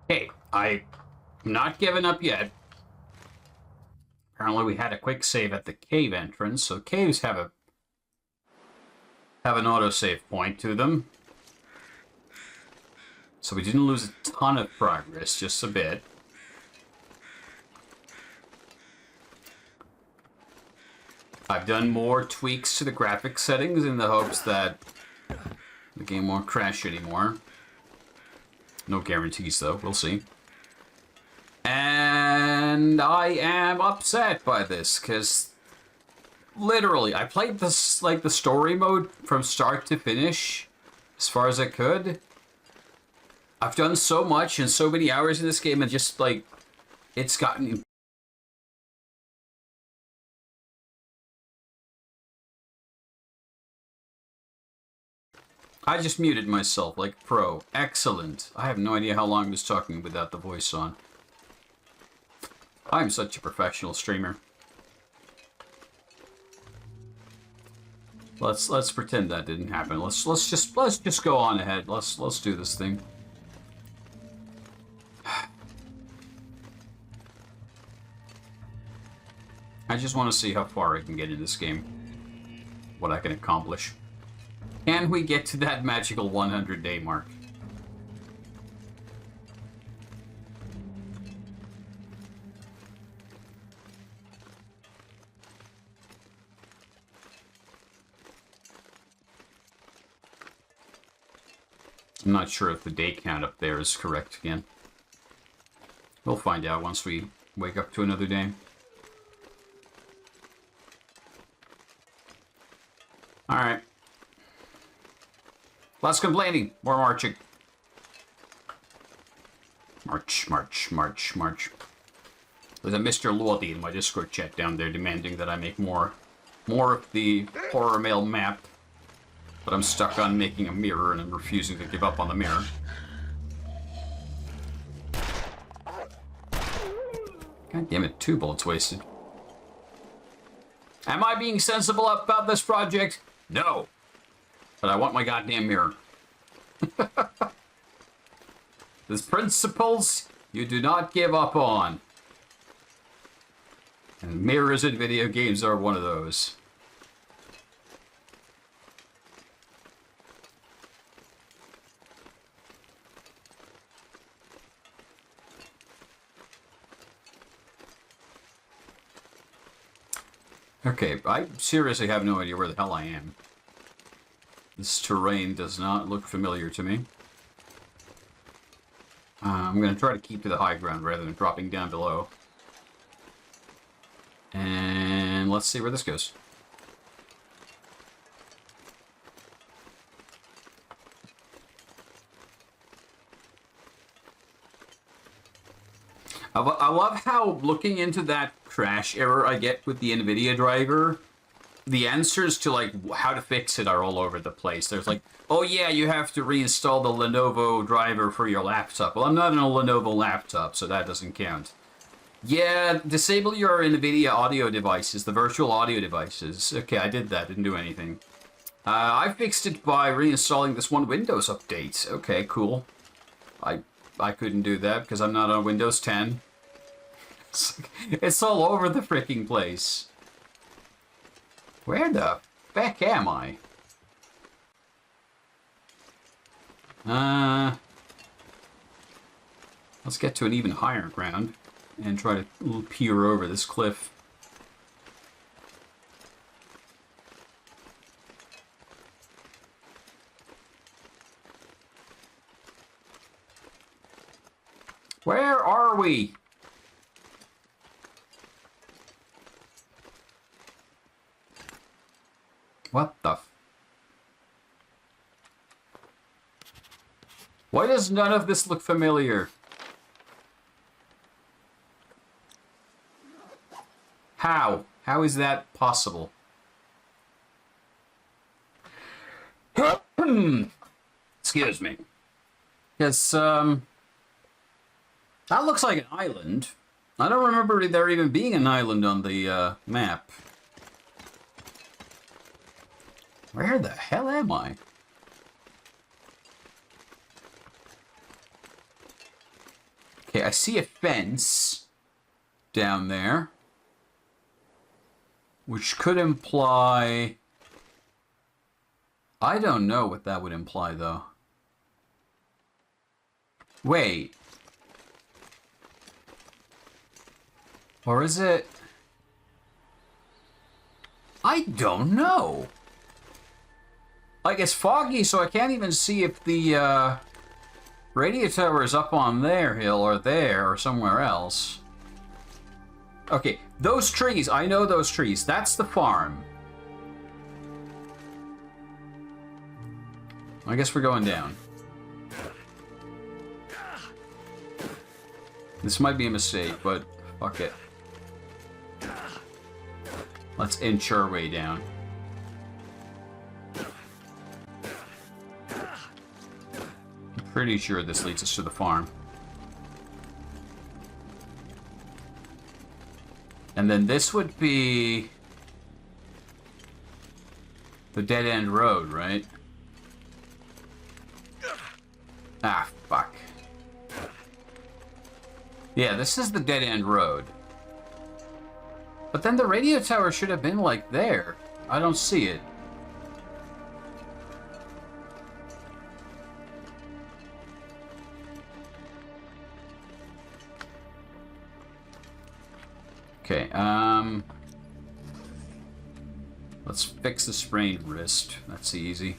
Hey, I'm not giving up yet. Apparently we had a quick save at the cave entrance, so caves have an autosave point to them. So we didn't lose a ton of progress, just a bit. I've done more tweaks to the graphics settings in the hopes that the game won't crash anymore. No guarantees, though. We'll see. And I am upset by this, because literally, I played this, like, the story mode from start to finish, as far as I could. I've done so much and so many hours in this game, and just, like, it's gotten... I just muted myself, like pro. Excellent. I have no idea how long I was talking without the voice on. I'm such a professional streamer. Let's pretend that didn't happen. Let's just go on ahead. Let's do this thing. I just want to see how far I can get in this game. What I can accomplish. Can we get to that magical 100-day mark? I'm not sure if the day count up there is correct again. We'll find out once we wake up to another day. Alright. Less complaining. More marching. March, march, march, march. There's a Mr. Lodi in my Discord chat down there demanding that I make more of the horror mail map. But I'm stuck on making a mirror, and I'm refusing to give up on the mirror. God damn it, 2 bullets wasted. Am I being sensible about this project? No. But I want my goddamn mirror. There's principles you do not give up on. And mirrors in video games are one of those. Okay, I seriously have no idea where the hell I am. This terrain does not look familiar to me. I'm going to try to keep to the high ground rather than dropping down below. And let's see where this goes. I love how looking into that crash error I get with the NVIDIA driver, the answers to, like, how to fix it are all over the place. There's like, oh yeah, you have to reinstall the Lenovo driver for your laptop. Well, I'm not on a Lenovo laptop, so that doesn't count. Yeah, disable your NVIDIA audio devices, the virtual audio devices. Okay, I did that, didn't do anything. I fixed it by reinstalling this one Windows update. Okay, cool. I couldn't do that because I'm not on Windows 10. It's all over the freaking place. Where the heck am I? Let's get to an even higher ground and try to peer over this cliff. Where are we? What the f... Why does none of this look familiar? How? How is that possible? Excuse me. Yes, that looks like an island. I don't remember there even being an island on the map. Where the hell am I? Okay, I see a fence down there, which could imply... I don't know what that would imply, though. Wait. Or is it... I don't know. Like, it's foggy, so I can't even see if the, radio tower is up on their hill, or there, or somewhere else. Okay, those trees, I know those trees. That's the farm. I guess we're going down. This might be a mistake, but fuck it. Let's inch our way down. I'm pretty sure this leads us to the farm. And then this would be the dead-end road, right? Ah, fuck. Yeah, this is the dead-end road. But then the radio tower should have been, like, there. I don't see it. Okay, let's fix the sprained wrist. That's easy.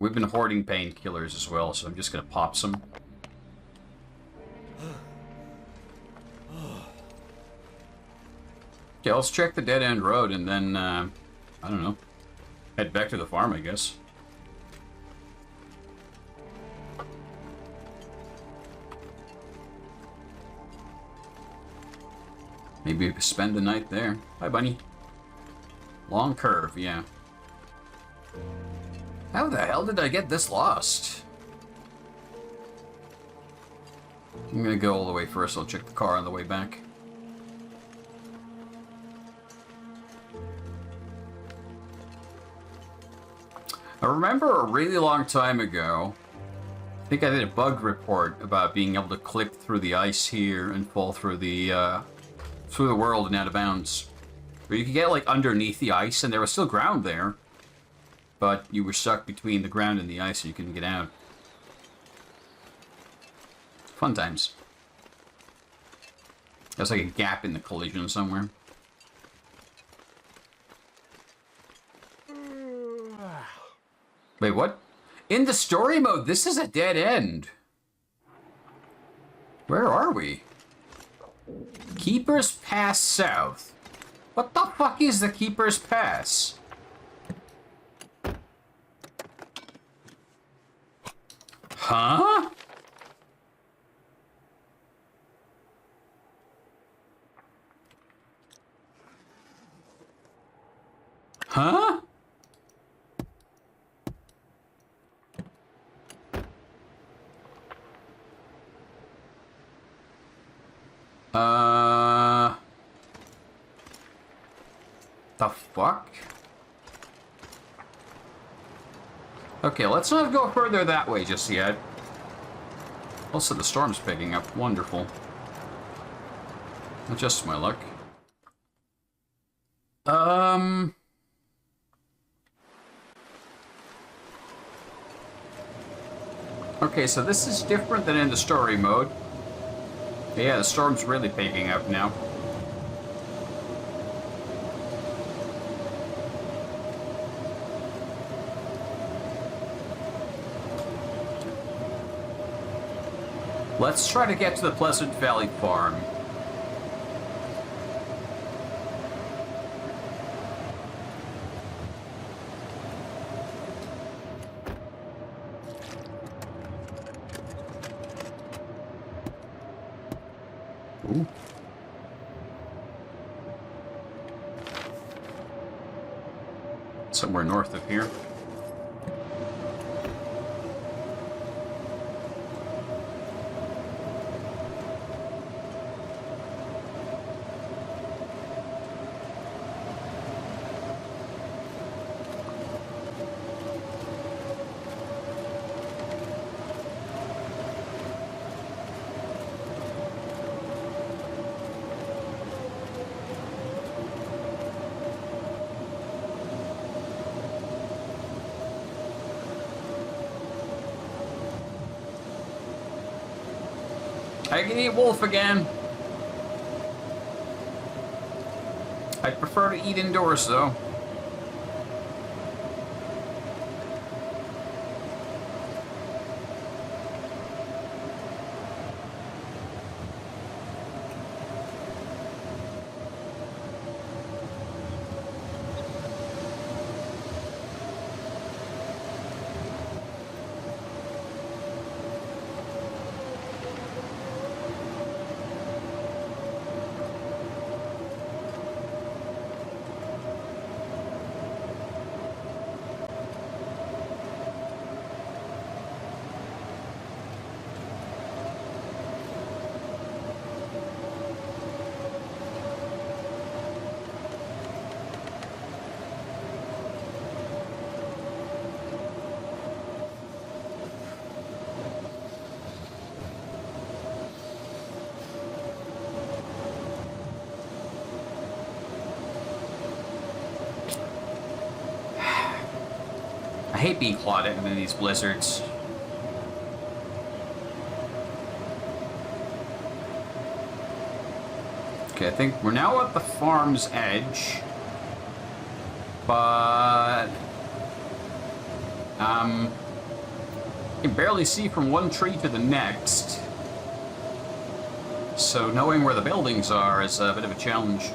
We've been hoarding painkillers as well, so I'm just gonna pop some. Okay, let's check the dead-end road and then, I don't know, head back to the farm, I guess. Maybe spend the night there. Hi, bunny. Long curve, yeah. How the hell did I get this lost? I'm gonna go all the way first. I'll check the car on the way back. I remember a really long time ago, I think I did a bug report about being able to clip through the ice here and fall through the world and out of bounds. Where you could get, like, underneath the ice, and there was still ground there. But you were stuck between the ground and the ice, and you couldn't get out. Fun times. There's, like, a gap in the collision somewhere. Wait, what? In the story mode, this is a dead end. Where are we? Keeper's Pass South. What the fuck is the Keeper's Pass? Huh? Huh? The fuck? Okay, let's not go further that way just yet. Also, the storm's picking up. Wonderful. Not just my luck. Okay, so this is different than in the story mode. Yeah, the storm's really picking up now. Let's try to get to the Pleasant Valley Farm. Ooh. Somewhere north of here. I can eat wolf again. I'd prefer to eat indoors, though. I hate being clawed out in these blizzards. Okay, I think we're now at the farm's edge. But... you can barely see from one tree to the next. So knowing where the buildings are is a bit of a challenge.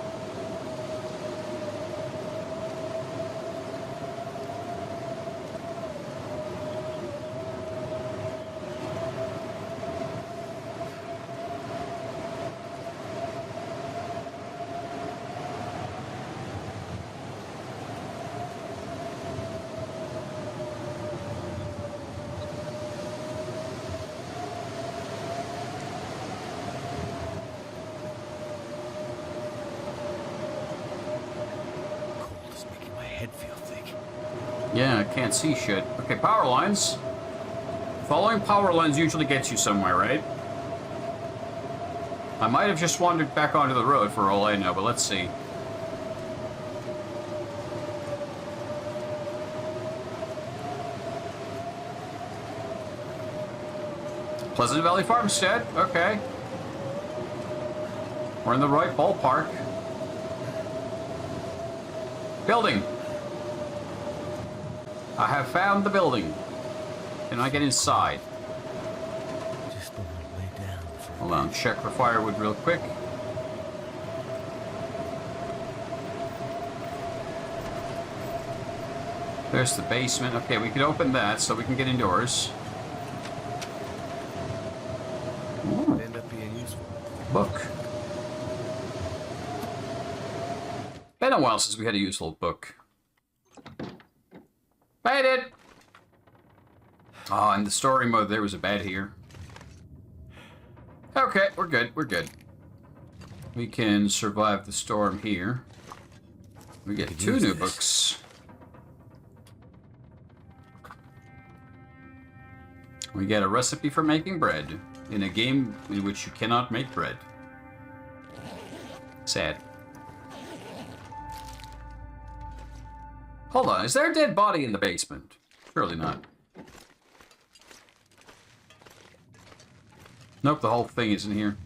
Yeah, I can't see shit. Okay, power lines. Following power lines usually gets you somewhere, right? I might have just wandered back onto the road for all I know, but let's see. Pleasant Valley Farmstead, okay. We're in the right ballpark. Building. I have found the building. Can I get inside? Just don't want to lay down for Hold on, check for firewood real quick. There's the basement. Okay, we can open that so we can get indoors. Ooh. end up being useful. Book. Been a while since we had a useful book. Made it! Oh, in the story mode, there was a bed here. Okay, we're good, we're good. We can survive the storm here. We get 2 new books. We get a recipe for making bread in a game in which you cannot make bread. Sad. Hold on, is there a dead body in the basement? Surely not. Nope, the whole thing isn't here.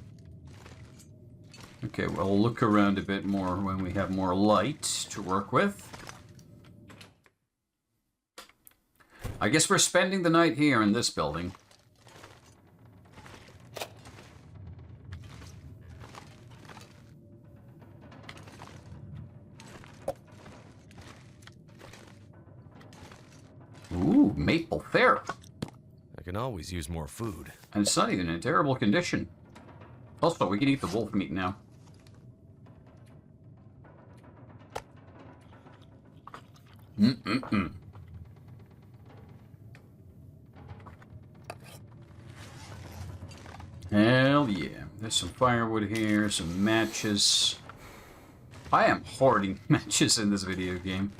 Okay, well, we'll look around a bit more when we have more light to work with. I guess we're spending the night here in this building. Ooh, maple syrup. I can always use more food. And it's not even in terrible condition. Also, we can eat the wolf meat now. Mm-mm-mm. Hell yeah. There's some firewood here, some matches. I am hoarding matches in this video game.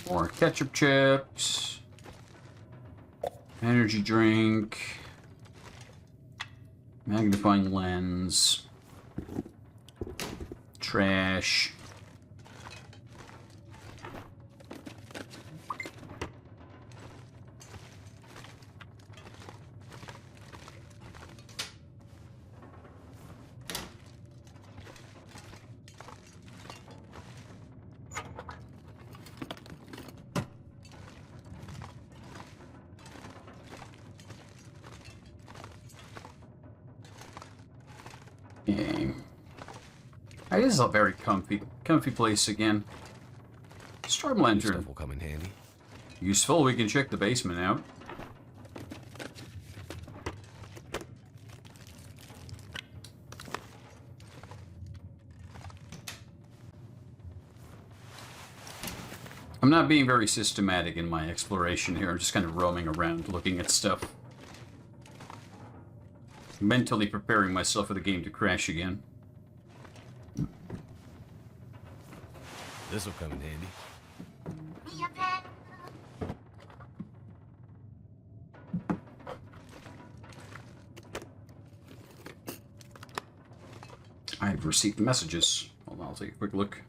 More ketchup chips. Energy drink. Magnifying lens. Trash. Okay. It is a very comfy place again. Storm lantern. Stuff will come in handy. Useful. We can check the basement out. I'm not being very systematic in my exploration here. I'm just kind of roaming around, looking at stuff. Mentally preparing myself for the game to crash again. This will come in handy. I've received messages. Hold on, I'll take a quick look.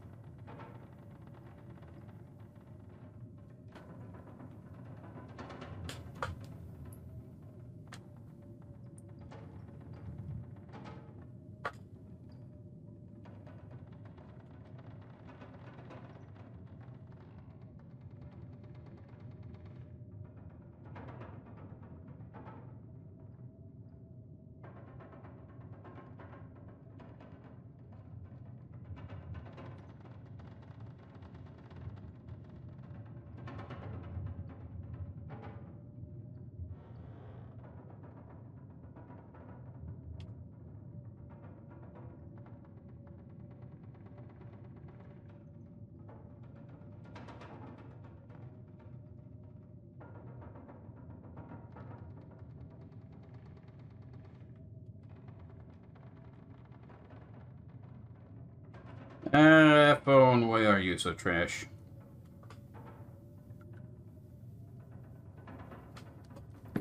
Phone, why are you so trash?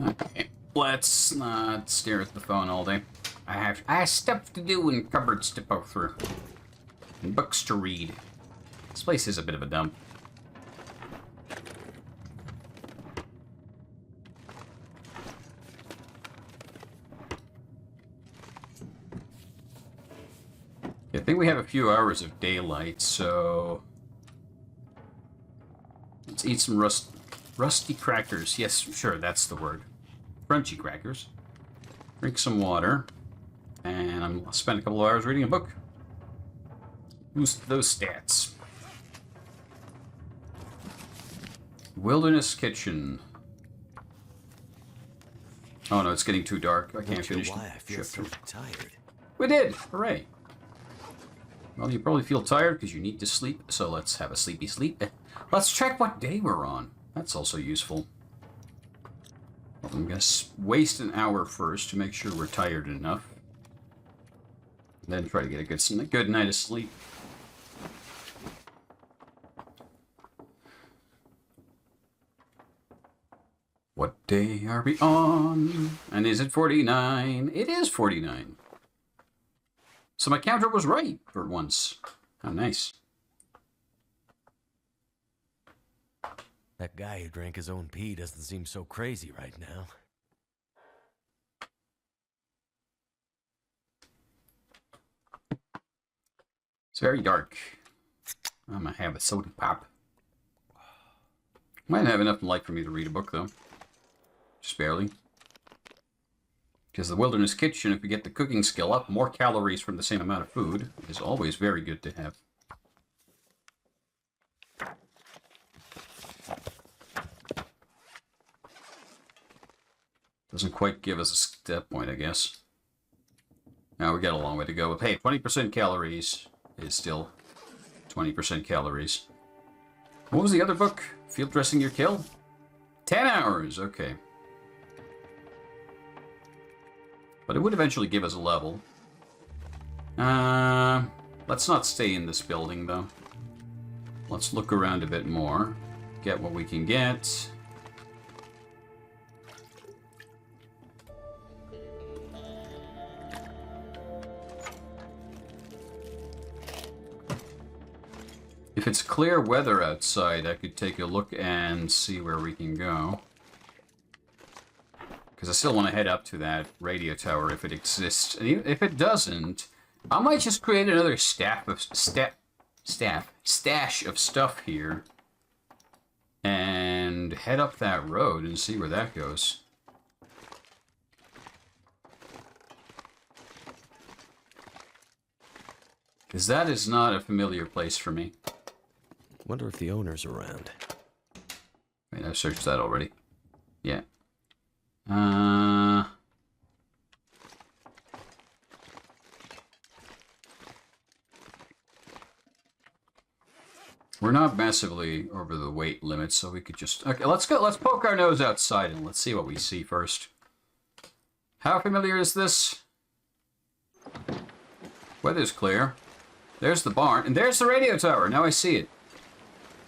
Okay, let's not stare at the phone all day. I have stuff to do and cupboards to poke through. And books to read. This place is a bit of a dump. I think we have a few hours of daylight, so let's eat some rusty crackers. Yes, sure, that's the word. Crunchy crackers. Drink some water, and I'll spend a couple of hours reading a book. Boost those stats. Wilderness Kitchen. Oh no, it's getting too dark. I can't finish. Why I feel so tired. We did! Hooray! Well, you probably feel tired because you need to sleep, so let's have a sleepy sleep. Let's check what day we're on. That's also useful. Well, I'm going to waste an hour first to make sure we're tired enough. Then try to get a good night of sleep. What day are we on? And is it 49? It is 49. So my counter was right for once. How nice. That guy who drank his own pee doesn't seem so crazy right now. It's very dark. I'm gonna have a soda pop. Might have enough light for me to read a book, though. Just barely. Because the Wilderness Kitchen, if you get the cooking skill up, more calories from the same amount of food is always very good to have. Doesn't quite give us a step point, I guess. Now we got a long way to go. But hey, 20% calories is still 20% calories. What was the other book? Field dressing your kill? 10 hours, okay. But it would eventually give us a level. Let's not stay in this building, though. Let's look around a bit more. Get what we can get. If it's clear weather outside, I could take a look and see where we can go. Because I still want to head up to that radio tower if it exists. And even if it doesn't, I might just create another stash of stuff here. And head up that road and see where that goes. Because that is not a familiar place for me. Wonder if the owner's around. Wait, I've searched that already. Yeah. We're not massively over the weight limit, so we could just... Okay, let's go. Let's poke our nose outside and let's see what we see first. How familiar is this? Weather's clear. There's the barn, and there's the radio tower. Now I see it.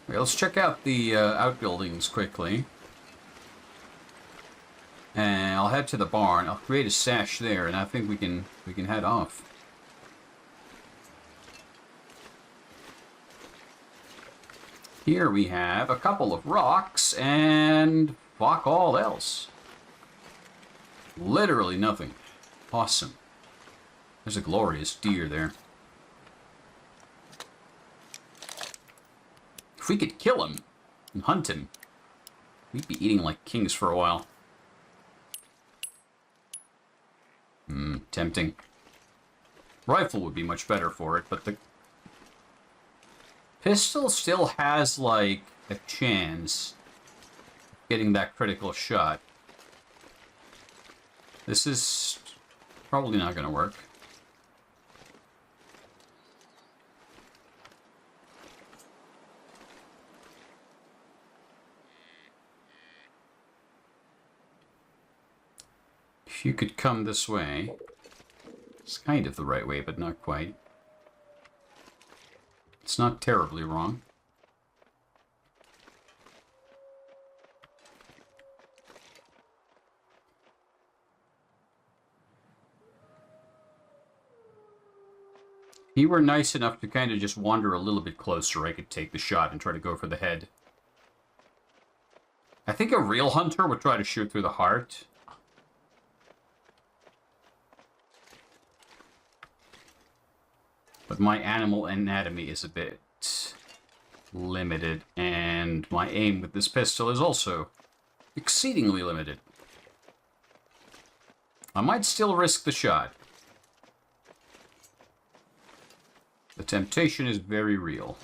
Okay, let's check out the outbuildings quickly. And I'll head to the barn. I'll create a stash there, and I think we can head off. Here we have a couple of rocks and fuck all else. Literally nothing. Awesome. There's a glorious deer there. If we could kill him and hunt him, we'd be eating like kings for a while. Tempting. Rifle would be much better for it, but the pistol still has, like, a chance of getting that critical shot. This is probably not going to work. If you could come this way. It's kind of the right way, but not quite. It's not terribly wrong. If he were nice enough to kind of just wander a little bit closer, I could take the shot and try to go for the head. I think a real hunter would try to shoot through the heart. But my animal anatomy is a bit limited, and my aim with this pistol is also exceedingly limited. I might still risk the shot. The temptation is very real.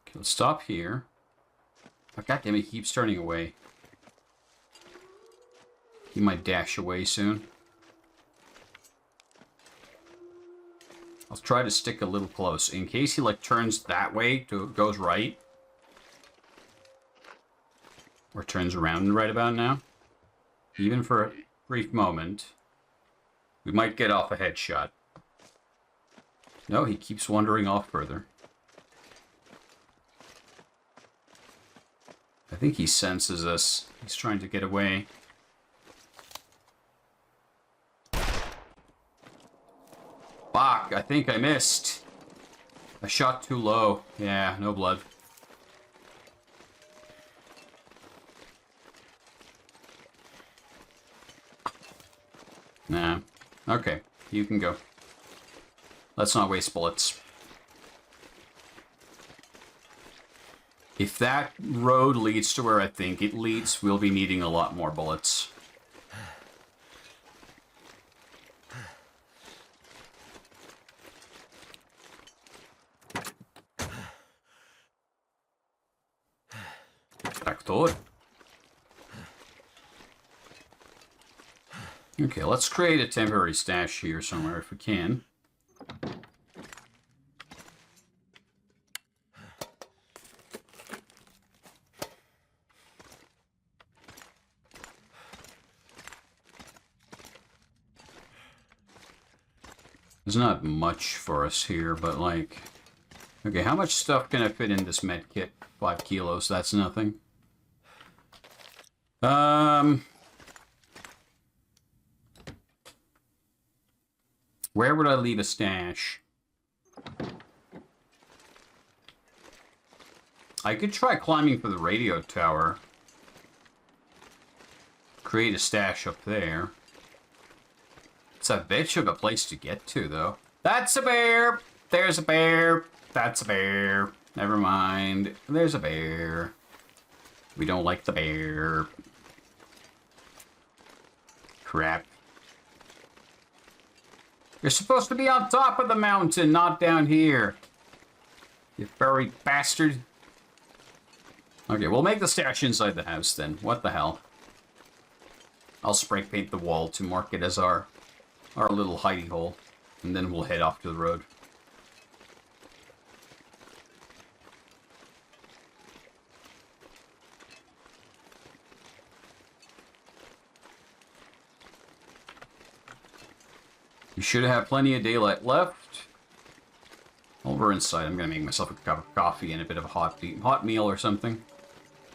Okay, let's stop here. Oh, goddammit, he keeps turning away. He might dash away soon. I'll try to stick a little close. In case he, like, turns that way, goes right. Or turns around right about now. Even for a brief moment. We might get off a headshot. No, he keeps wandering off further. I think he senses us. He's trying to get away. Fuck, I think I missed. I shot too low. Yeah, no blood. Nah. Okay, you can go. Let's not waste bullets. If that road leads to where I think it leads, we'll be needing a lot more bullets. Okay, let's create a temporary stash here somewhere if we can. There's not much for us here, but like... Okay, how much stuff can I fit in this med kit? 5 kilos, that's nothing. Where would I leave a stash? I could try climbing for the radio tower. Create a stash up there. It's a bitch of a place to get to, though. That's a bear! There's a bear! That's a bear. Never mind. There's a bear. We don't like the bear. Crap. You're supposed to be on top of the mountain, not down here. You furry bastard. Okay, we'll make the stash inside the house then. What the hell? I'll spray paint the wall to mark it as our little hidey hole. And then we'll head off to the road. You should have plenty of daylight left. While we're inside, I'm going to make myself a cup of coffee and a bit of a hot meal or something.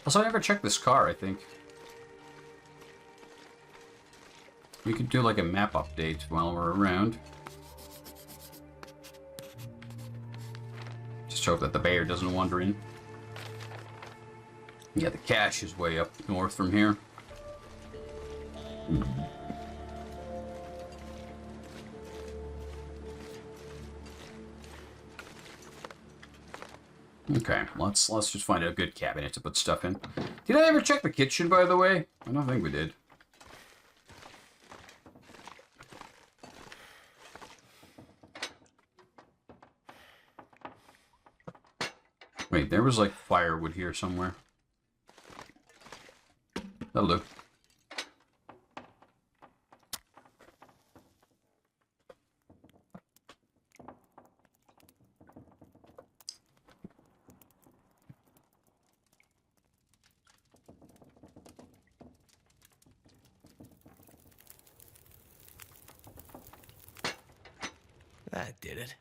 Also, I never checked this car, I think. We could do like a map update while we're around. Just hope that the bear doesn't wander in. Yeah, the cache is way up north from here. Okay, let's just find a good cabinet to put stuff in. Did I ever check the kitchen, by the way? I don't think we did. Wait, there was like firewood here somewhere. Hello. That did it.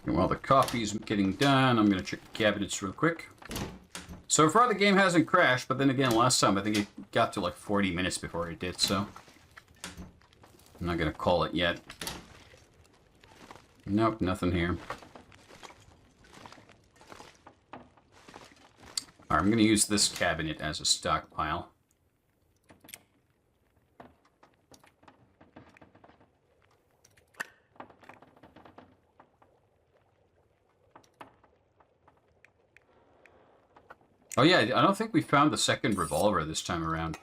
While the coffee's getting done, I'm going to check the cabinets real quick. So far, the game hasn't crashed, but then again, last time I think it got to like 40 minutes before it did, so I'm not going to call it yet. Nope, nothing here. Alright, I'm going to use this cabinet as a stockpile. Oh yeah, I don't think we found the second revolver this time around.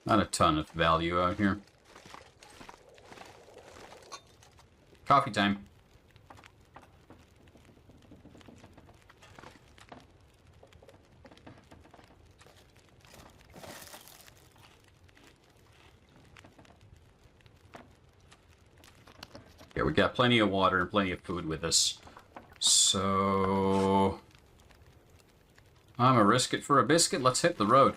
Not a ton of value out here. Coffee time. Yeah, we got plenty of water and plenty of food with us. So I'm a risk it for a biscuit. Let's hit the road.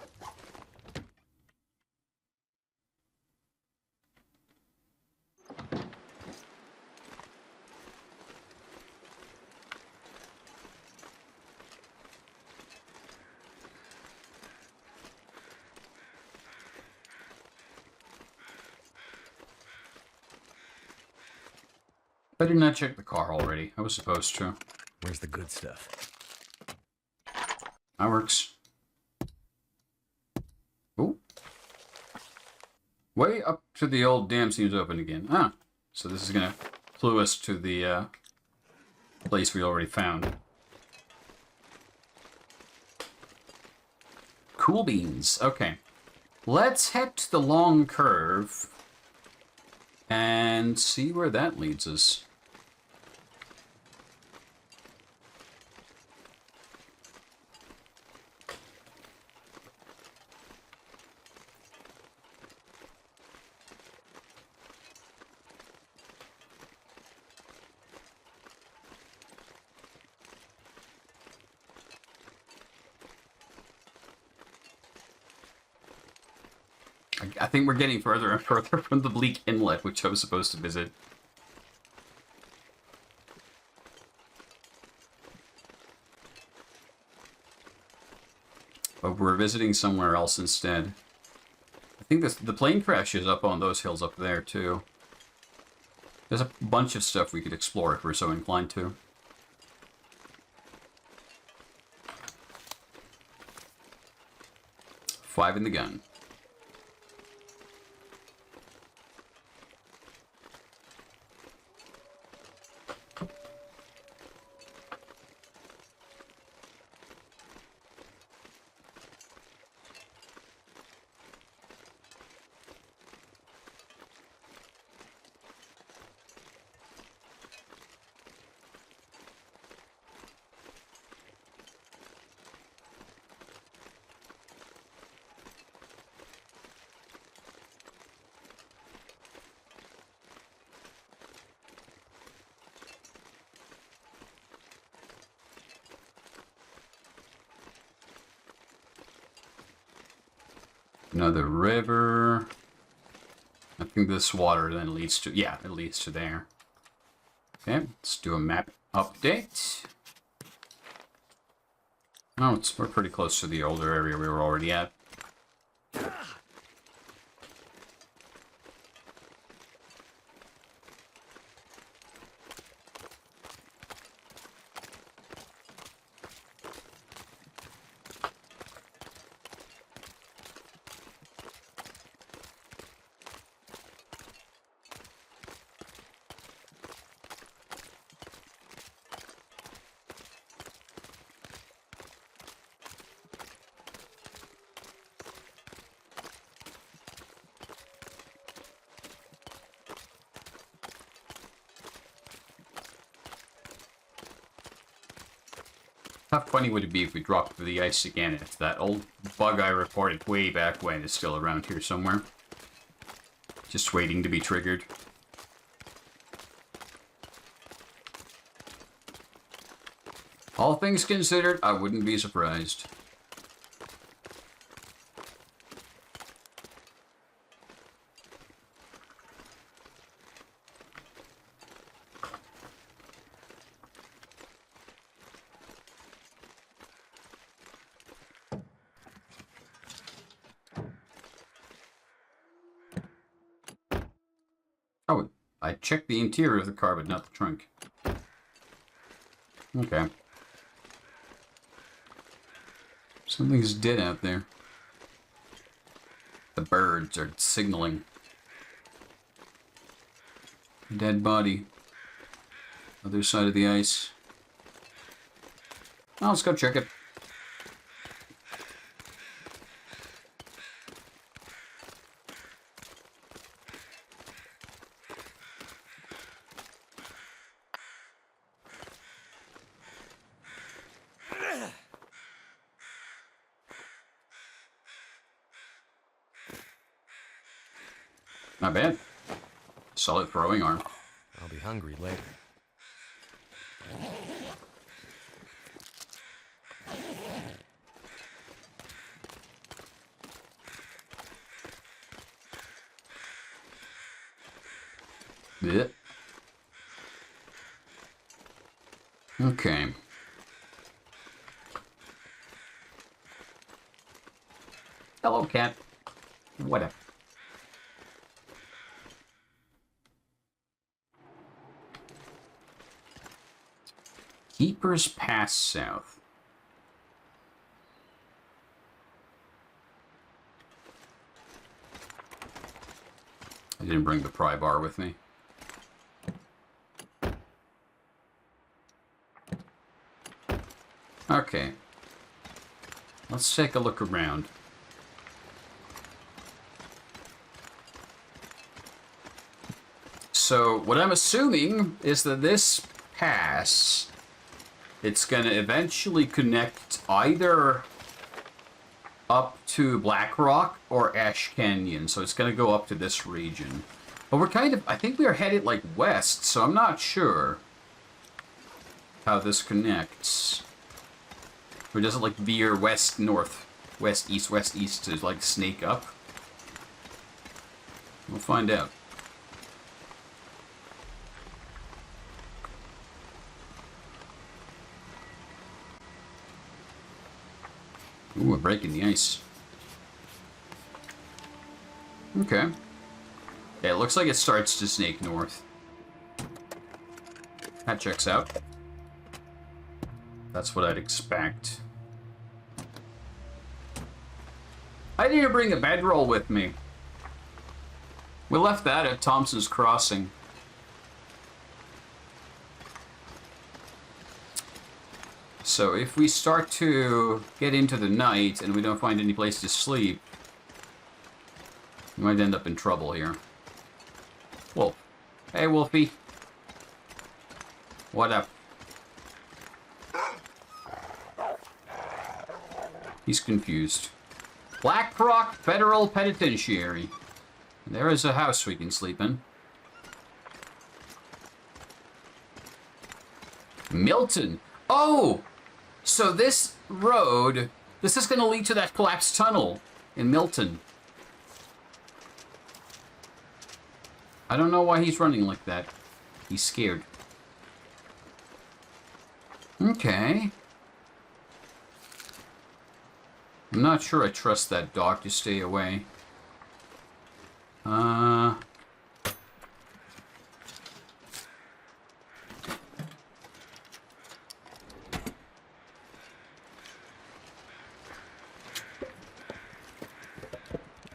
I did not check the car already. I was supposed to. Where's the good stuff? That works. Ooh. Way up to the old dam seems open again. Ah. So this is going to clue us to the place we already found. Cool beans. Okay. Let's head to the long curve and see where that leads us. I think we're getting further and further from the bleak inlet, which I was supposed to visit. But we're visiting somewhere else instead. I think the plane crash is up on those hills up there, too. There's a bunch of stuff we could explore if we're so inclined to. Five in the gun. Another river. I think this water then leads to... Yeah, it leads to there. Okay, let's do a map update. Oh, we're pretty close to the older area we were already at. How funny would it be if we dropped through the ice again and if that old bug I reported way back when is still around here somewhere? Just waiting to be triggered. All things considered, I wouldn't be surprised. Oh, I checked the interior of the car, but not the trunk. Okay. Something's dead out there. The birds are signaling. Dead body. Other side of the ice. Oh, let's go check it. Not bad. Solid throwing arm. I'll be hungry later. Blech. Okay. Hello, cat. Whatever. Keeper's Pass South. I didn't bring the pry bar with me. Okay. Let's take a look around. So, what I'm assuming is that this pass, it's going to eventually connect either up to Black Rock or Ash Canyon. So it's going to go up to this region. But we're kind of, I think we are headed like west, so I'm not sure how this connects. Or does it like veer west, north, west, east to like snake up? We'll find out. Ooh, we're breaking the ice. Okay. Yeah, it looks like it starts to snake north. That checks out. That's what I'd expect. I didn't bring a bedroll with me. We left that at Thompson's Crossing. So if we start to get into the night and we don't find any place to sleep, we might end up in trouble here. Wolf. Hey, Wolfie. What up? He's confused. Black Rock Federal Penitentiary. There is a house we can sleep in. Milton. Oh! So this road, this is going to lead to that collapsed tunnel in Milton. I don't know why he's running like that. He's scared. Okay. I'm not sure I trust that dog to stay away. I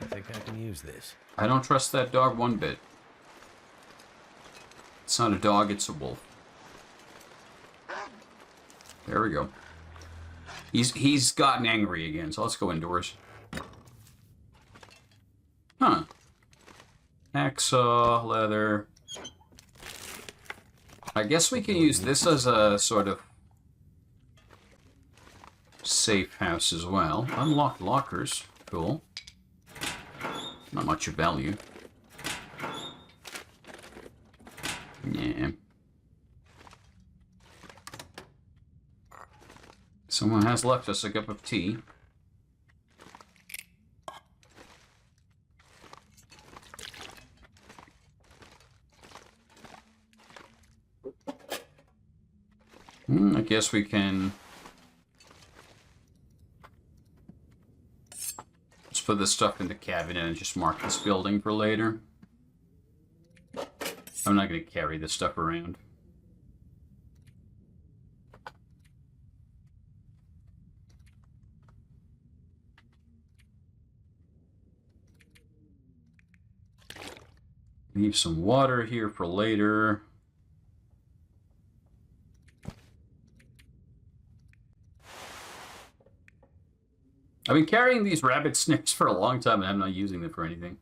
think I can use this. I don't trust that dog one bit. It's not a dog, it's a wolf. There we go. He's gotten angry again, so let's go indoors. Huh. Hacksaw, leather. I guess we can use this as a sort of safe house as well. Unlocked lockers. Cool. Not much of value. Yeah. Someone has left us a cup of tea. I guess we can... Let's put this stuff in the cabinet and just mark this building for later. I'm not going to carry this stuff around. Leave some water here for later. I've been carrying these rabbit snips for a long time and I'm not using them for anything.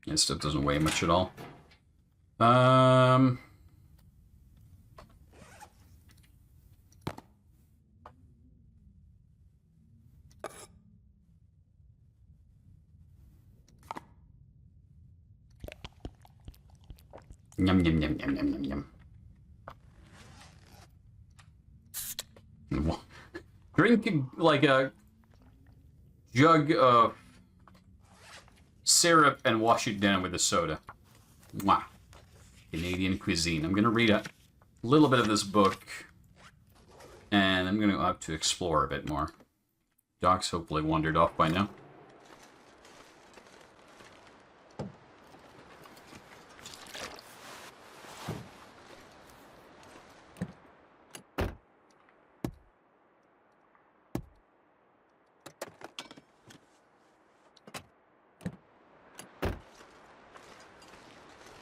This stuff doesn't weigh much at all. Yum, yum, yum, yum, yum, yum, yum. Drink, like, a jug of syrup and wash it down with a soda. Wow. Canadian cuisine. I'm going to read a little bit of this book, and I'm going to have to explore a bit more. Doc's hopefully wandered off by now.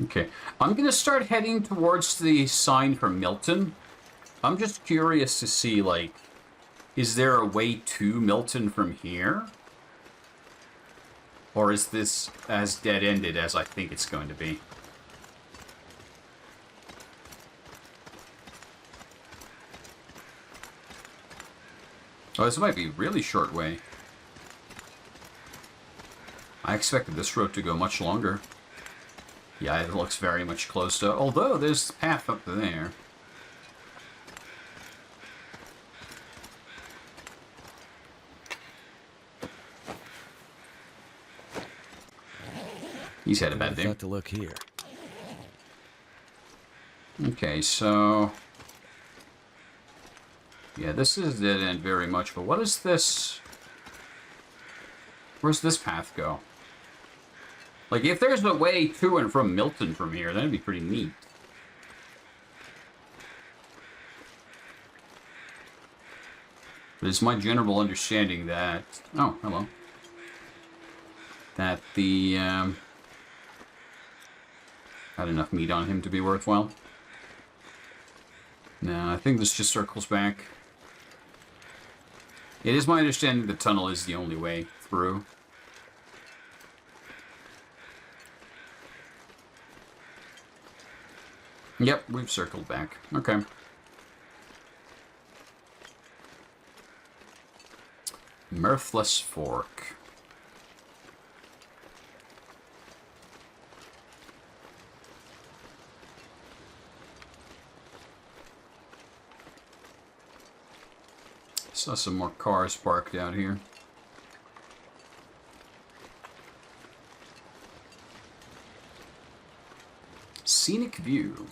Okay, I'm going to start heading towards the sign for Milton. I'm just curious to see, like, is there a way to Milton from here? Or is this as dead-ended as I think it's going to be? Oh, this might be a really short way. I expected this road to go much longer. Yeah, it looks very much close to... Although, there's the path up there. He's had a I bad would day. have thought to look here. Okay, so... yeah, this is dead end very much, but what is this? Where's this path go? Like, if there's a way to and from Milton from here, that'd be pretty neat. But it's my general understanding that... oh, hello. That the, had enough meat on him to be worthwhile. No, I think this just circles back. It is my understanding the tunnel is the only way through. Yep, we've circled back. Okay. Mirthless Fork. Saw some more cars parked out here. Scenic view.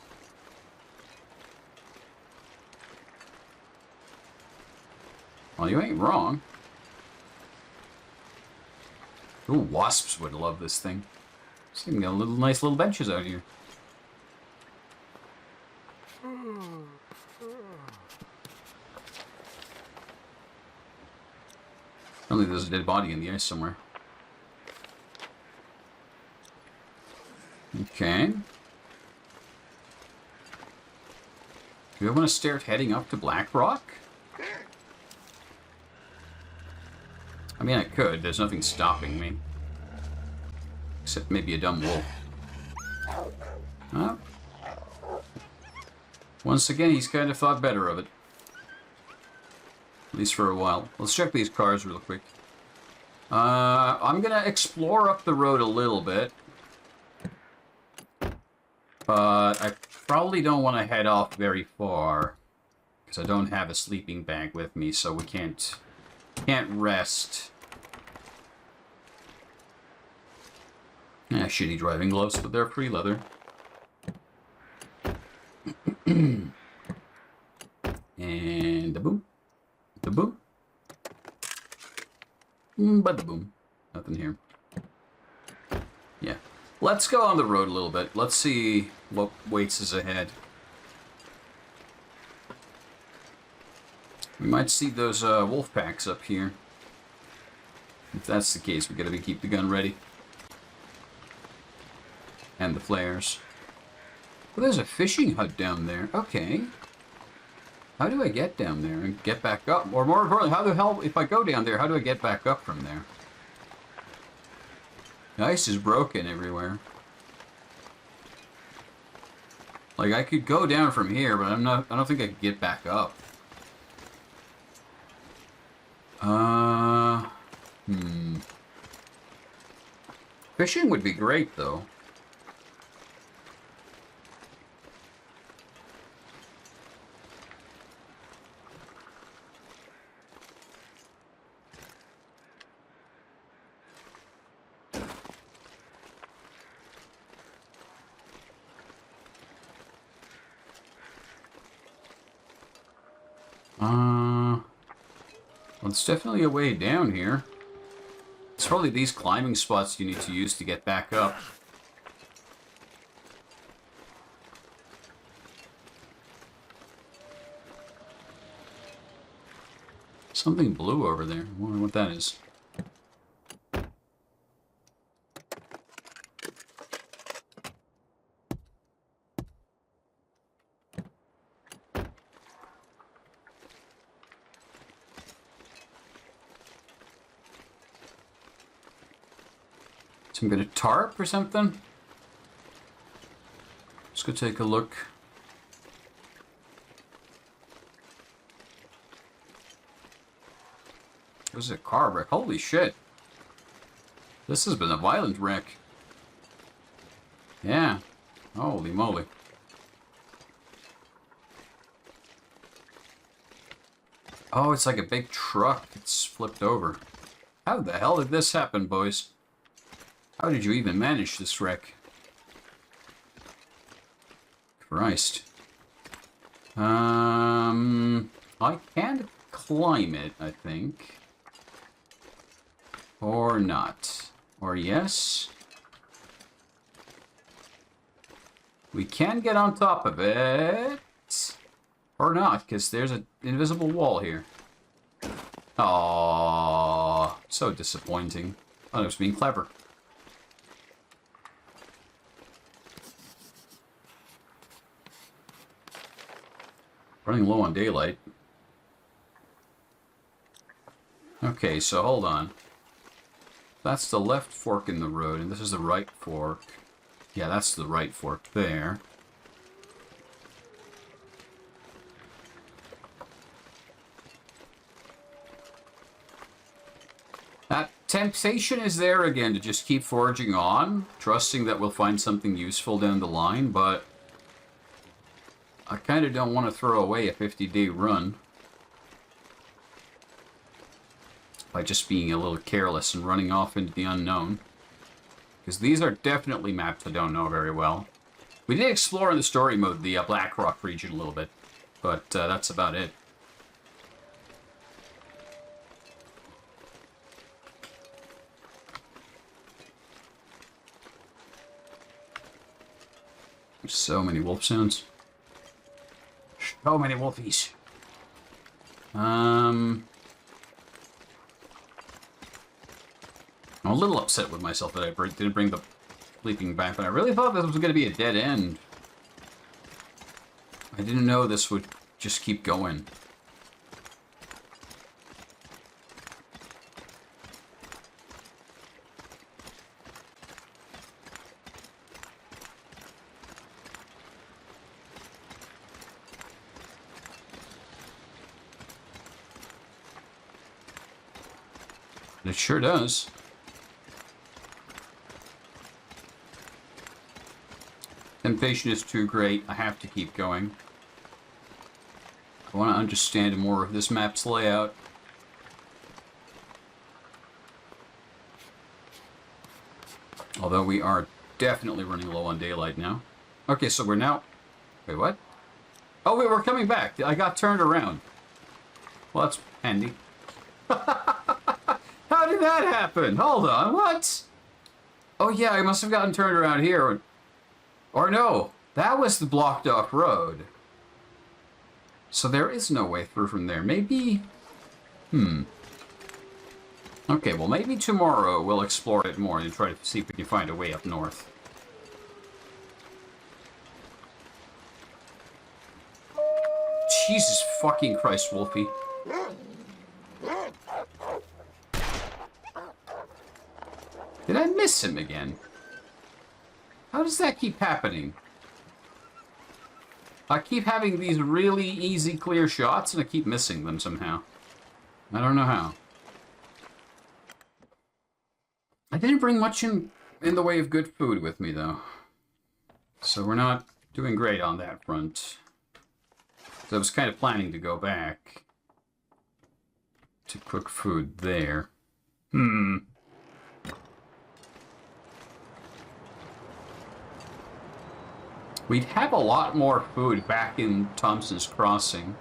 Well, you ain't wrong. Ooh, wasps would love this thing. See, we got little nice little benches out here. Only there's a dead body in the ice somewhere. Okay. Do I want to start heading up to Black Rock? I mean, I could. There's nothing stopping me. Except maybe a dumb wolf. Oh. Once again, he's kind of thought better of it. At least for a while. Let's check these cars real quick. I'm gonna explore up the road a little bit. But I probably don't want to head off very far. Because I don't have a sleeping bag with me, so we can't rest. Yeah, shitty driving gloves, but they're free leather. And the boom. The boom. But the boom. Nothing here. Yeah. Let's go on the road a little bit. Let's see what waits us ahead. We might see those wolf packs up here. If that's the case, we gotta keep the gun ready. And the flares. Well, there's a fishing hut down there. Okay. How do I get down there and get back up? Or more importantly, how the hell, if I go down there, how do I get back up from there? The ice is broken everywhere. Like, I could go down from here, but I don't think I could get back up. Fishing would be great, though. Well, it's definitely a way down here. It's probably these climbing spots you need to use to get back up. Something blue over there. I wonder what that is. Some bit of tarp or something? Let's go take a look. This is a car wreck. Holy shit. This has been a violent wreck. Yeah. Holy moly. Oh, it's like a big truck. It's flipped over. How the hell did this happen, boys? How did you even manage this wreck? Christ. I can't climb it, I think. Or not. Or yes. We can get on top of it. Or not, because there's an invisible wall here. Aww. So disappointing. Oh, I was being clever. Running low on daylight. Okay, so hold on. That's the left fork in the road, and this is the right fork. Yeah, that's the right fork there. That temptation is there again to just keep forging on, trusting that we'll find something useful down the line, but I kind of don't want to throw away a 50-day run by just being a little careless and running off into the unknown. Because these are definitely maps I don't know very well. We did explore in the story mode the Black Rock region a little bit, but that's about it. There's so many wolf sounds. So many wolfies. I'm a little upset with myself that I didn't bring the sleeping bag, but I really thought this was going to be a dead end. I didn't know this would just keep going. It sure does. Temptation is too great. I have to keep going. I want to understand more of this map's layout. Although we are definitely running low on daylight now. Okay, so we're now... Wait, what? Oh, wait, we're coming back. I got turned around. Well, that's handy. How did that happen? Hold on, what? Oh yeah, I must have gotten turned around here. Or no, that was the blocked off road. So there is no way through from there. Maybe... Okay, well maybe tomorrow we'll explore it more and try to see if we can find a way up north. Jesus fucking Christ, Wolfie. Did I miss him again? How does that keep happening? I keep having these really easy, clear shots, and I keep missing them somehow. I don't know how. I didn't bring much in the way of good food with me, though. So we're not doing great on that front. So I was kind of planning to go back to cook food there. We'd have a lot more food back in Thompson's Crossing.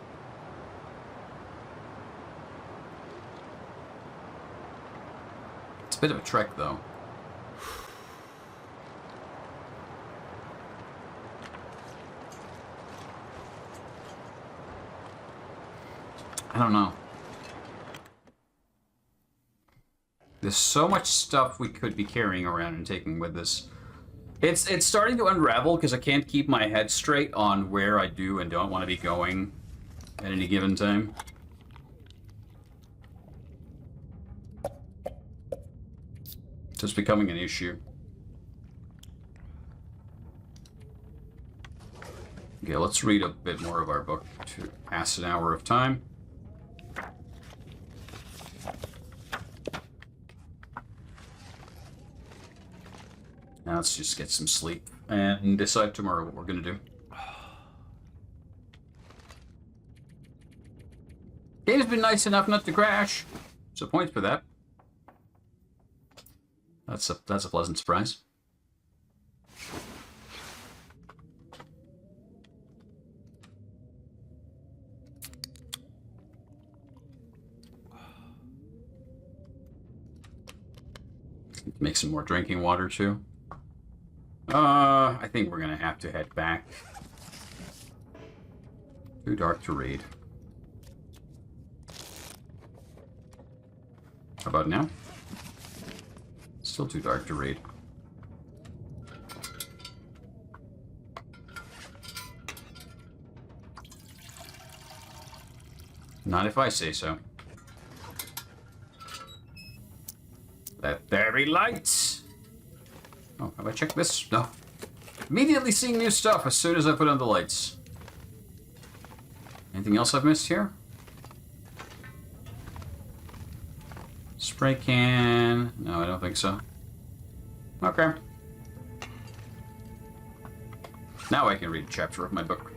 It's a bit of a trek, though. I don't know. There's so much stuff we could be carrying around and taking with us. It's starting to unravel because I can't keep my head straight on where I do and don't want to be going at any given time. So it's becoming an issue. Okay, let's read a bit more of our book to pass an hour of time. Now let's just get some sleep and decide tomorrow what we're going to do. Game's been nice enough not to crash. So points for that. That's a pleasant surprise. Make some more drinking water too. I think we're gonna have to head back. Too dark to read. How about now? Still too dark to read. Not if I say so. Let there be lights! Oh, have I checked this? No. Immediately seeing new stuff as soon as I put on the lights. Anything else I've missed here? Spray can... No, I don't think so. Okay. Now I can read a chapter of my book.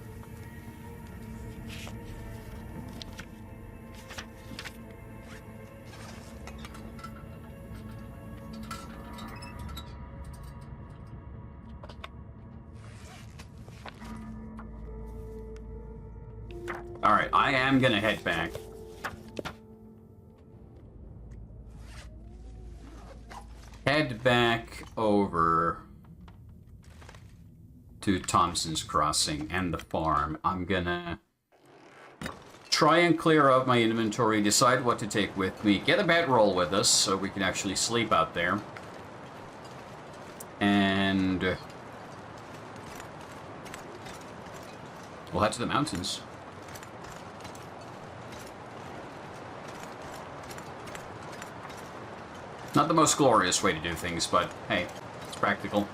Alright, I am gonna head back. Head back over to Thompson's Crossing and the farm. I'm gonna try and clear up my inventory, decide what to take with me, get a bedroll with us so we can actually sleep out there. And we'll head to the mountains. Not the most glorious way to do things, but hey, it's practical.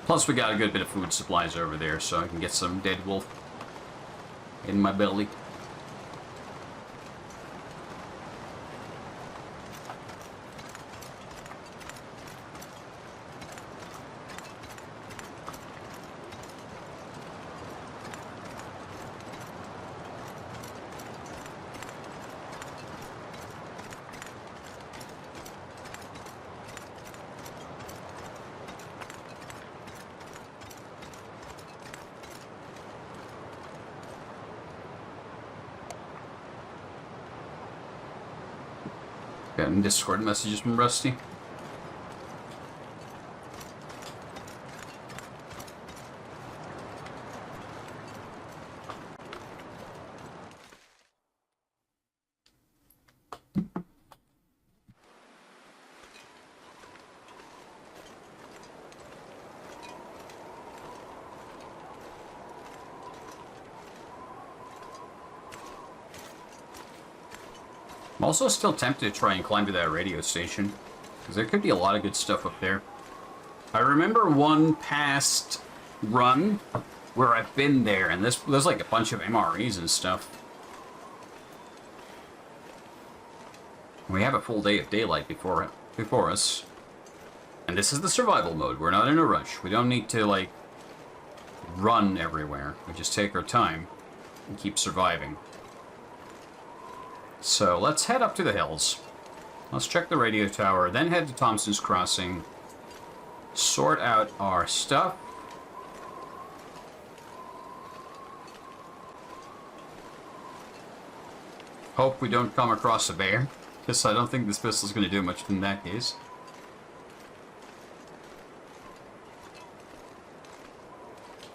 Plus, we got a good bit of food supplies over there, so I can get some dead wolf in my belly. Getting Discord messages from Rusty. I'm also still tempted to try and climb to that radio station, because there could be a lot of good stuff up there. I remember one past run where I've been there, and there's like a bunch of MREs and stuff. We have a full day of daylight before us. And this is the survival mode. We're not in a rush. We don't need to, like, run everywhere. We just take our time and keep surviving. So let's head up to the hills. Let's check the radio tower, then head to Thompson's Crossing, sort out our stuff. Hope we don't come across a bear, because I don't think this pistol's going to do much in that case.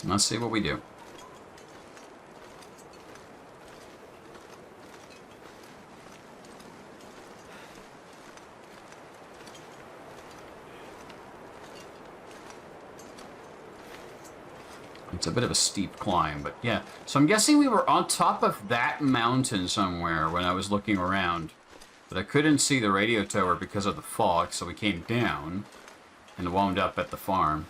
Let's see what we do. It's a bit of a steep climb, but yeah. So I'm guessing we were on top of that mountain somewhere when I was looking around. But I couldn't see the radio tower because of the fog, so we came down and wound up at the farm.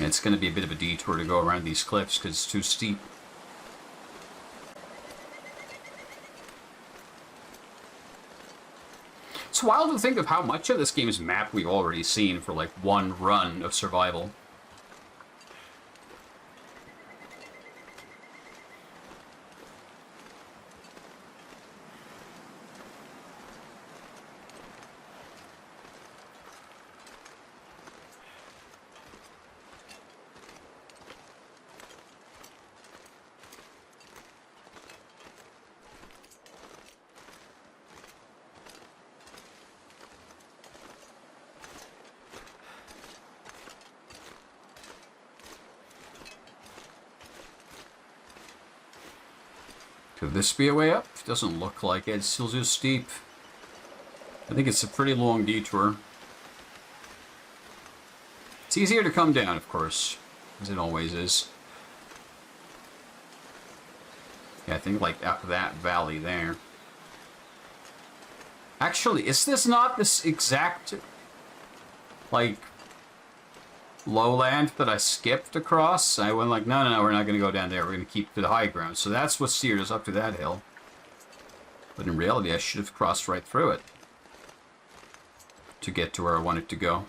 It's going to be a bit of a detour to go around these cliffs because it's too steep. It's wild to think of how much of this game's map we've already seen for, like, one run of survival. Could this be a way up? Doesn't look like it. It's still too steep. I think it's a pretty long detour. It's easier to come down, of course, as it always is. Yeah, I think like up that valley there. Actually, is this not this exact, like, lowland that I skipped across? I went like, no, we're not going to go down there. We're going to keep to the high ground. So that's what steered us up to that hill. But in reality, I should have crossed right through it to get to where I wanted to go.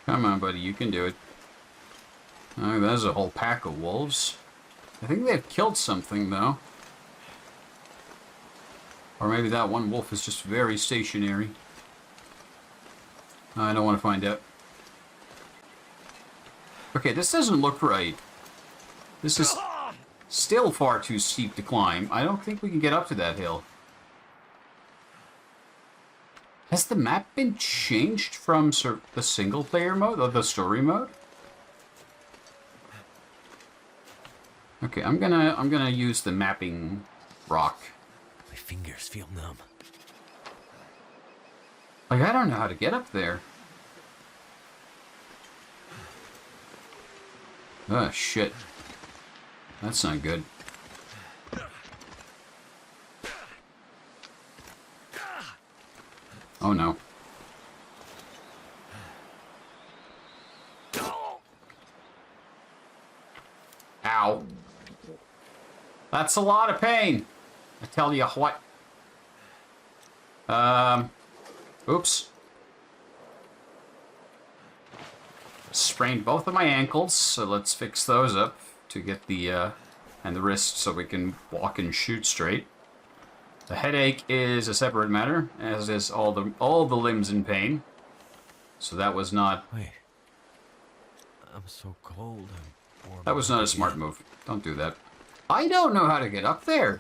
Come on, buddy, you can do it. Oh, there's a whole pack of wolves. I think they've killed something, though. Or maybe that one wolf is just very stationary. I don't want to find out. Okay, this doesn't look right. This is still far too steep to climb. I don't think we can get up to that hill. Has the map been changed from the single player mode or the story mode? Okay, I'm gonna use the mapping rock. My fingers feel numb. Like, I don't know how to get up there. Oh shit. That's not good. Oh no. Ow. That's a lot of pain. I tell you what. Oops. Sprained both of my ankles, so let's fix those up to get the, and the wrist so we can walk and shoot straight. The headache is a separate matter, as is all the limbs in pain. So that was not... Wait. I'm so cold. I'm warm. That was not a smart move. Don't do that. I don't know how to get up there.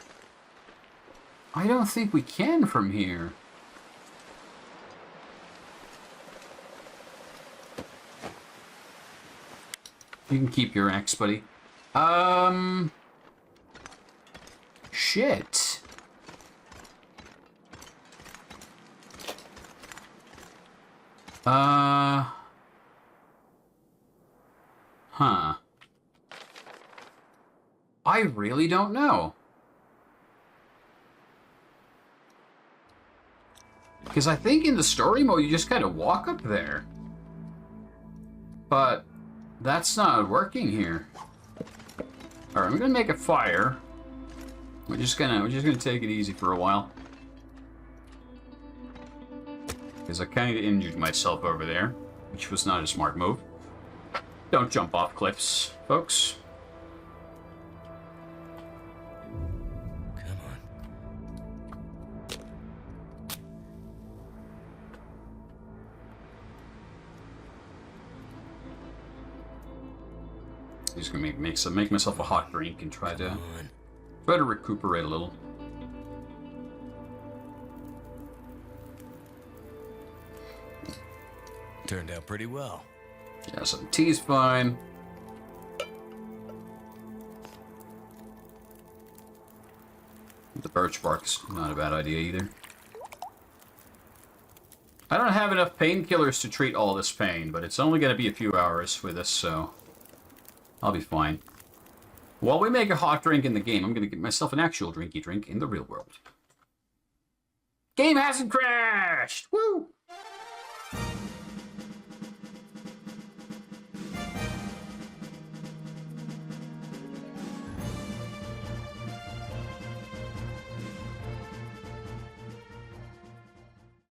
I don't think we can from here. You can keep your axe, buddy. Shit. Huh. I really don't know. Because I think in the story mode, you just kind of walk up there. But that's not working here. Alright, I'm gonna make a fire. We're just gonna take it easy for a while. Because I kind of injured myself over there, which was not a smart move. Don't jump off cliffs, folks. Come on. I'm just gonna make myself a hot drink and try to recuperate a little. Turned out pretty well. Yeah, some tea's fine. The birch bark's not a bad idea either. I don't have enough painkillers to treat all this pain, but it's only going to be a few hours with this, so I'll be fine. While we make a hot drink in the game, I'm going to get myself an actual drinky drink in the real world. Game hasn't crashed! Woo!